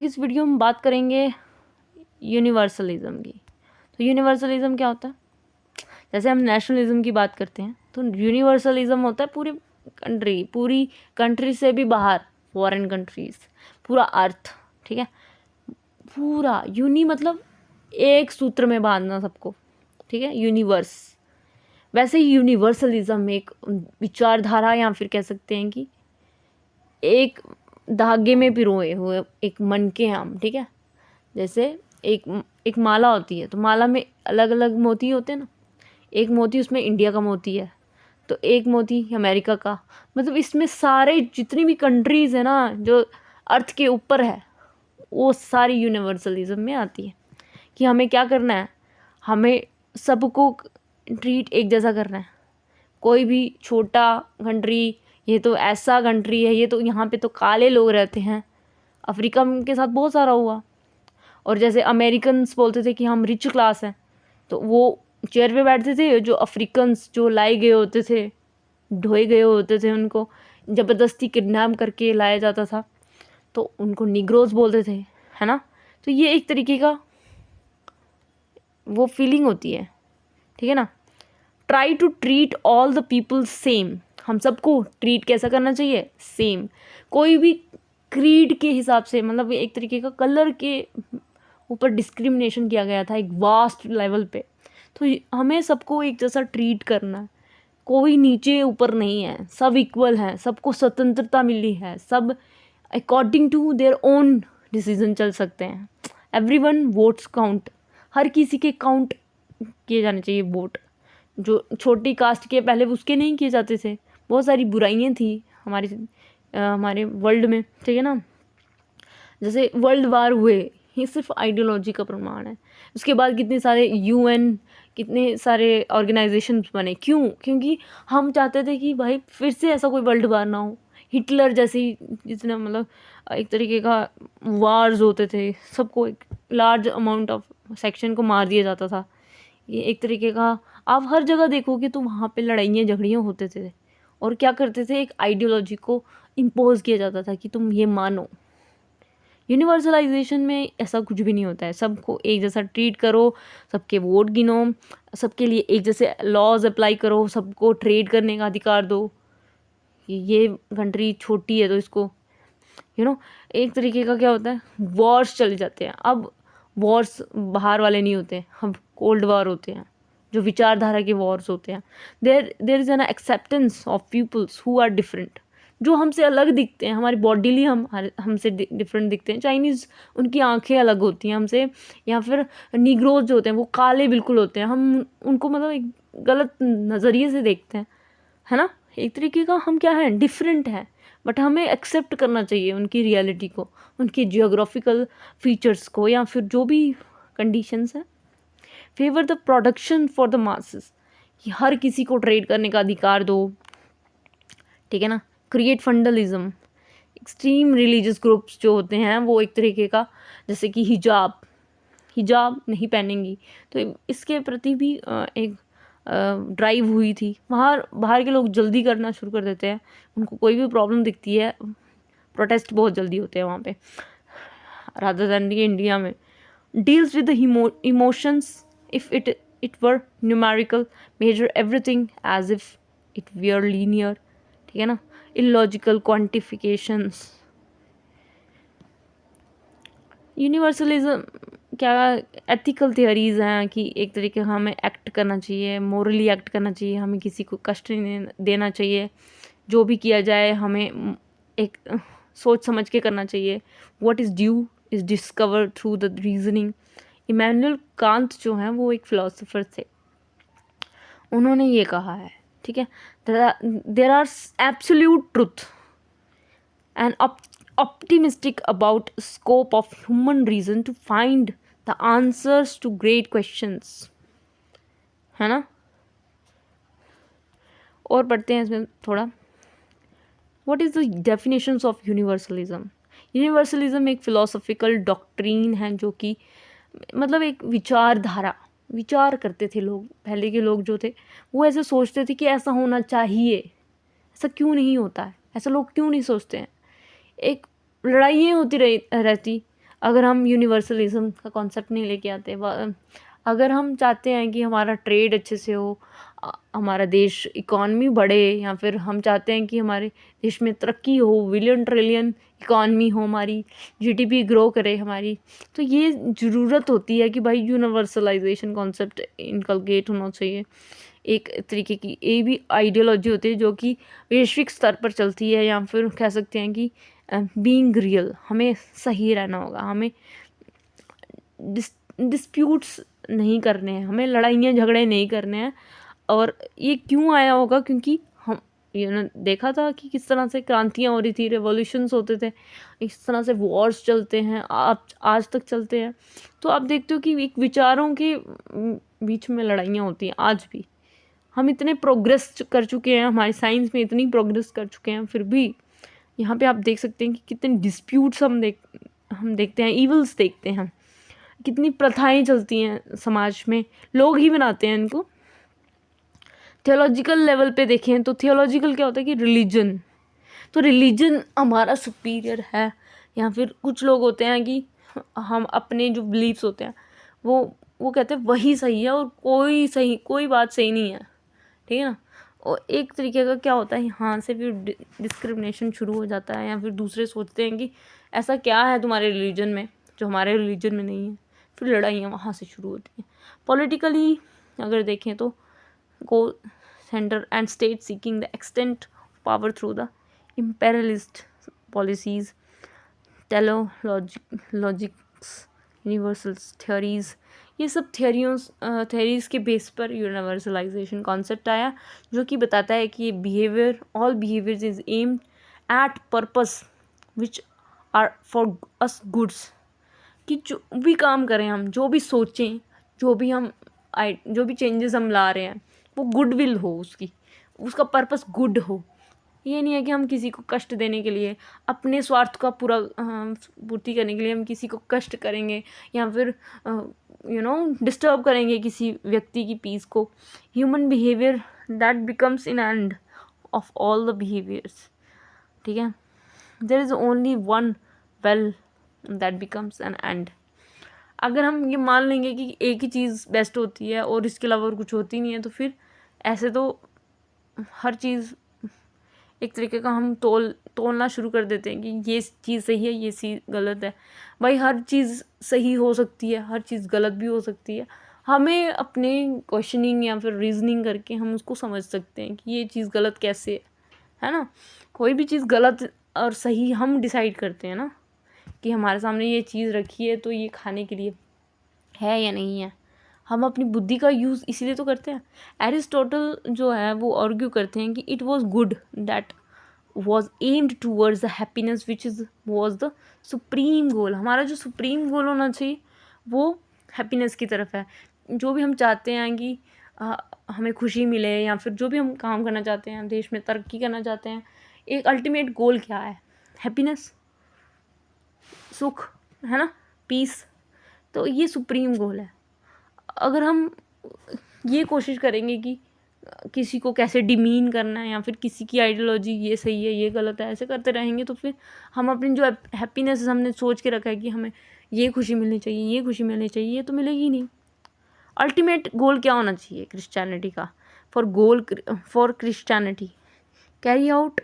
इस वीडियो में बात करेंगे यूनिवर्सलिज्म की। तो यूनिवर्सलिज्म क्या होता है? जैसे हम नेशनलिज्म की बात करते हैं तो यूनिवर्सलिज्म होता है पूरी कंट्री से भी बाहर, फॉरेन कंट्रीज, पूरा अर्थ, ठीक है। पूरा यूनि मतलब एक सूत्र में बांधना सबको, ठीक है, यूनिवर्स। वैसे ही यूनिवर्सलिज्म एक विचारधारा या फिर कह सकते हैं कि एक धागे में पिरोए हुए एक मन के हम, ठीक है। जैसे एक माला होती है तो माला में अलग अलग मोती होते हैं ना, एक मोती उसमें इंडिया का मोती है तो एक मोती अमेरिका का, मतलब इसमें सारे जितनी भी कंट्रीज़ है ना जो अर्थ के ऊपर है वो सारी यूनिवर्सलिज्म में आती है। कि हमें क्या करना है, हमें सबको ट्रीट एक जैसा करना है। कोई भी छोटा कंट्री, ये तो ऐसा कंट्री है, ये तो यहाँ पे तो काले लोग रहते हैं, अफ्रीका के साथ बहुत सारा हुआ। और जैसे अमेरिकन्स बोलते थे कि हम रिच क्लास हैं तो वो चेयर पे बैठते थे, जो अफ्रीकन्स जो लाए गए होते थे, ढोए गए होते थे, उनको ज़बरदस्ती किडनैप करके लाया जाता था तो उनको निग्रोज बोलते थे, है ना। तो ये एक तरीके का वो फीलिंग होती है, ठीक है ना। Try to treat all the people same, हम सबको ट्रीट कैसा करना चाहिए, सेम। कोई भी क्रीड के हिसाब से, मतलब एक तरीके का कलर के ऊपर डिस्क्रिमिनेशन किया गया था एक वास्ट लेवल पे। तो हमें सबको एक जैसा ट्रीट करना है, कोई नीचे ऊपर नहीं है, सब इक्वल हैं, सबको स्वतंत्रता मिली है, सब according to their own decision चल सकते हैं। एवरीवन वोट्स काउंट, हर किसी के काउंट किए जाने चाहिए वोट। जो छोटी कास्ट के पहले उसके नहीं किए जाते थे, बहुत सारी बुराइयां थी हमारे वर्ल्ड में, ठीक है ना। जैसे वर्ल्ड वार हुए, ये सिर्फ आइडियोलॉजी का प्रमाण है। उसके बाद कितने सारे यूएन, कितने सारे ऑर्गेनाइजेशंस बने, क्यों? क्योंकि हम चाहते थे कि भाई फिर से ऐसा कोई वर्ल्ड वार ना हो। हिटलर जैसी जितना मतलब एक तरीके का वार्स होते थे, सबको एक लार्ज अमाउंट ऑफ सेक्शन को मार दिया जाता था। ये एक तरीके का आप हर जगह देखोगे तो वहाँ पे लड़ाइयाँ झगड़ियाँ होते थे और क्या करते थे, एक आइडियोलॉजी को इम्पोज किया जाता था कि तुम ये मानो। यूनिवर्सलाइजेशन में ऐसा कुछ भी नहीं होता है, सबको एक जैसा ट्रीट करो, सबके वोट गिनो, सबके लिए एक जैसे लॉज अप्लाई करो, सबको ट्रेड करने का अधिकार दो। ये कंट्री छोटी है तो इसको एक तरीके का क्या होता है, वॉर्स चले जाते हैं। अब वॉर्स बाहर वाले नहीं होते, अब कोल्ड वॉर होते हैं, जो विचारधारा के वॉर्स होते हैं। There is an acceptance of peoples who are different, जो हमसे अलग दिखते हैं, हमारी बॉडीली हमसे डिफरेंट दिखते हैं। चाइनीज़, उनकी आंखें अलग होती हैं हमसे, या फिर निग्रोज जो होते हैं वो काले बिल्कुल होते हैं, हम उनको मतलब एक गलत नज़रिए से देखते हैं, है ना। एक तरीके का हम क्या है, डिफरेंट है, बट हमें एक्सेप्ट करना चाहिए उनकी रियलिटी को, उनकी जियोग्राफिकल फीचर्स को, या फिर जो भी कंडीशंस हैं। Favour the production for the masses, कि हर किसी को ट्रेड करने का अधिकार दो, ठीक है ना। क्रिएट फंडलिज्म, एक्सट्रीम रिलीजियस ग्रुप्स जो होते हैं वो एक तरीके का, जैसे कि हिजाब नहीं पहनेंगी, तो इसके प्रति भी एक ड्राइव हुई थी। बाहर के लोग जल्दी करना शुरू कर देते हैं, उनको कोई भी प्रॉब्लम दिखती है, प्रोटेस्ट बहुत जल्दी होते हैं वहाँ पे, रादर दैन इंडिया में। Deals with the emotions, if it were numerical, measure everything as if it were linear, ठीक है ना। Illogical quantifications. यूनिवर्सलिज्म क्या, एथिकल थियरीज़ हैं कि एक तरीके का हमें एक्ट करना चाहिए, मोरली एक्ट करना चाहिए, हमें किसी को कष्ट नहीं देना चाहिए, जो भी किया जाए हमें एक सोच समझ के करना चाहिए। What is due is discover through the reasoning. Immanuel Kant जो हैं वो एक फ़िलासफ़र थे, उन्होंने ये कहा है, ठीक है, there are absolute truth and optimistic about scope of human reason to find the answers to great questions, है ना। और पढ़ते हैं इसमें थोड़ा। What is the definitions of universalism? Universalism एक फिलोसॉफिकल डॉक्ट्रीन है जो कि मतलब एक विचार करते थे लोग, पहले के लोग जो थे वो ऐसे सोचते थे कि ऐसा होना चाहिए, ऐसा क्यों नहीं होता है, ऐसा लोग क्यों नहीं सोचते हैं। एक लड़ाइयाँ होती रहती, अगर हम यूनिवर्सलिज्म का कॉन्सेप्ट नहीं लेके आते, अगर हम चाहते हैं कि हमारा ट्रेड अच्छे से हो, हमारा देश इकॉनमी बढ़े, या फिर हम चाहते हैं कि हमारे देश में तरक्की हो, बिलियन ट्रिलियन इकॉनमी हो, हमारी जीडीपी ग्रो करे हमारी, तो ये ज़रूरत होती है कि भाई यूनिवर्सलाइजेशन कॉन्सेप्ट इनकलकेट होना चाहिए। एक तरीके की ये भी आइडियोलॉजी होती है जो कि वैश्विक स्तर पर चलती है, या फिर कह सकते हैं कि बीइंग रियल, हमें सही रहना होगा, हमें डिस्प्यूट्स नहीं करने हैं, हमें लड़ाइयाँ झगड़े नहीं करने हैं। और ये क्यों आया होगा, क्योंकि हम देखा था कि किस तरह से क्रांतियाँ हो रही थी, रेवोल्यूशंस होते थे, इस तरह से वॉर्स चलते हैं, आज तक चलते हैं। तो आप देखते हो कि एक विचारों के बीच में लड़ाइयाँ होती हैं आज भी। हम इतने प्रोग्रेस कर चुके हैं, हमारी साइंस में इतनी प्रोग्रेस कर चुके हैं, फिर भी यहाँ पे आप देख सकते हैं कि कितने डिस्प्यूट्स हम देखते हैं, ईवल्स देखते हैं, कितनी प्रथाएं चलती हैं समाज में, लोग ही बनाते हैं इनको। थियोलॉजिकल लेवल पे देखें तो थियोलॉजिकल क्या होता है कि रिलीजन, तो रिलीजन हमारा सुपीरियर है, या फिर कुछ लोग होते हैं कि हम अपने जो बिलीव्स होते हैं वो कहते हैं वही सही है और कोई बात सही नहीं है, ठीक है ना। और एक तरीके का क्या होता है, यहाँ से फिर डिस्क्रिमिनेशन शुरू हो जाता है, या फिर दूसरे सोचते हैं कि ऐसा क्या है तुम्हारे रिलीजन में जो हमारे रिलीजन में नहीं है, फिर लड़ाइयाँ वहाँ से शुरू होती हैं। पॉलिटिकली अगर देखें तो को centre and state seeking the extent power through the imperialist policies, logics, universals theories, ये सब थ्योरीज के बेस पर यूनिवर्सलाइजेशन कॉन्सेप्ट आया, जो कि बताता है कि all behaviours is aimed at purpose which are for us goods, कि जो भी काम करें हम, जो भी सोचें, जो भी चेंजेस हम ला रहे हैं वो गुडविल हो, उसका पर्पस गुड हो। ये नहीं है कि हम किसी को कष्ट देने के लिए, अपने स्वार्थ का पूर्ति करने के लिए हम किसी को कष्ट करेंगे, या फिर डिस्टर्ब करेंगे किसी व्यक्ति की पीस को। Human behaviour that becomes in end of all the behaviours, ठीक है। There is only one well that becomes an end. अगर हम ये मान लेंगे कि एक ही चीज़ बेस्ट होती है और इसके अलावा और कुछ होती नहीं है, तो फिर ऐसे तो हर चीज़ एक तरीके का हम तोलना शुरू कर देते हैं कि ये चीज़ सही है, ये चीज़ गलत है। भाई हर चीज़ सही हो सकती है, हर चीज़ गलत भी हो सकती है। हमें अपने क्वेश्चनिंग या फिर रीजनिंग करके हम उसको समझ सकते हैं कि ये चीज़ गलत कैसे है ना। कोई भी चीज़ गलत और सही हम डिसाइड करते हैं ना, कि हमारे सामने ये चीज़ रखी है तो ये खाने के लिए है या नहीं है। हम अपनी बुद्धि का यूज़ इसीलिए तो करते हैं। एरिस्टोटल जो है वो आर्ग्यू करते हैं कि it was good that was aimed towards the happiness which was the supreme goal. हमारा जो सुप्रीम गोल होना चाहिए वो हैप्पीनेस की तरफ है। जो भी हम चाहते हैं कि हमें खुशी मिले, या फिर जो भी हम काम करना चाहते हैं, देश में तरक्की करना चाहते हैं, एक अल्टीमेट गोल क्या है? हैप्पीनेस, सुख, है ना, पीस। तो ये सुप्रीम गोल है। अगर हम ये कोशिश करेंगे कि किसी को कैसे डिमीन करना है, या फिर किसी की आइडियोलॉजी ये सही है ये गलत है, ऐसे करते रहेंगे, तो फिर हम अपनी जो हैप्पीनेस हमने सोच के रखा है कि हमें ये खुशी मिलनी चाहिए, ये खुशी मिलनी चाहिए, ये तो मिलेगी नहीं। अल्टीमेट गोल क्या होना चाहिए क्रिश्चियनिटी का? For Christianity carry out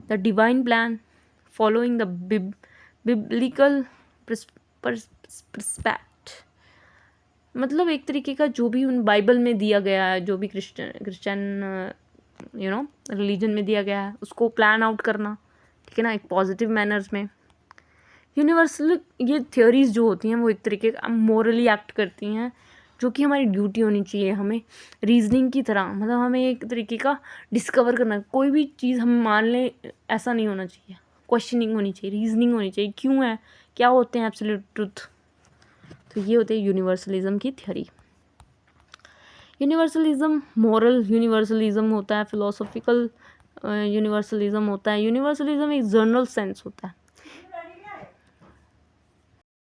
the divine plan following the biblical perspective. मतलब एक तरीके का जो भी उन बाइबल में दिया गया है, जो भी क्रिश्चियन रिलीजन में दिया गया है, उसको प्लान आउट करना, ठीक है ना, एक पॉजिटिव मैनर्स में। यूनिवर्सल ये थ्योरीज जो होती हैं वो एक तरीके का मोरली एक्ट करती हैं, जो कि हमारी ड्यूटी होनी चाहिए। हमें रीजनिंग की तरह, मतलब हमें एक तरीके का डिस्कवर करना, कोई भी चीज़ हम मान लें ऐसा नहीं होना चाहिए। क्वेश्चनिंग होनी चाहिए, रीजनिंग होनी चाहिए, क्यों है, क्या होते हैं एब्सोल्यूट ट्रुथ। तो ये होते हैं यूनिवर्सलिज्म की थ्योरी। यूनिवर्सलिज्म मॉरल यूनिवर्सलिज्म होता है, फिलोसॉफिकल यूनिवर्सलिज्म होता है। यूनिवर्सलिज्म एक जनरल सेंस होता है,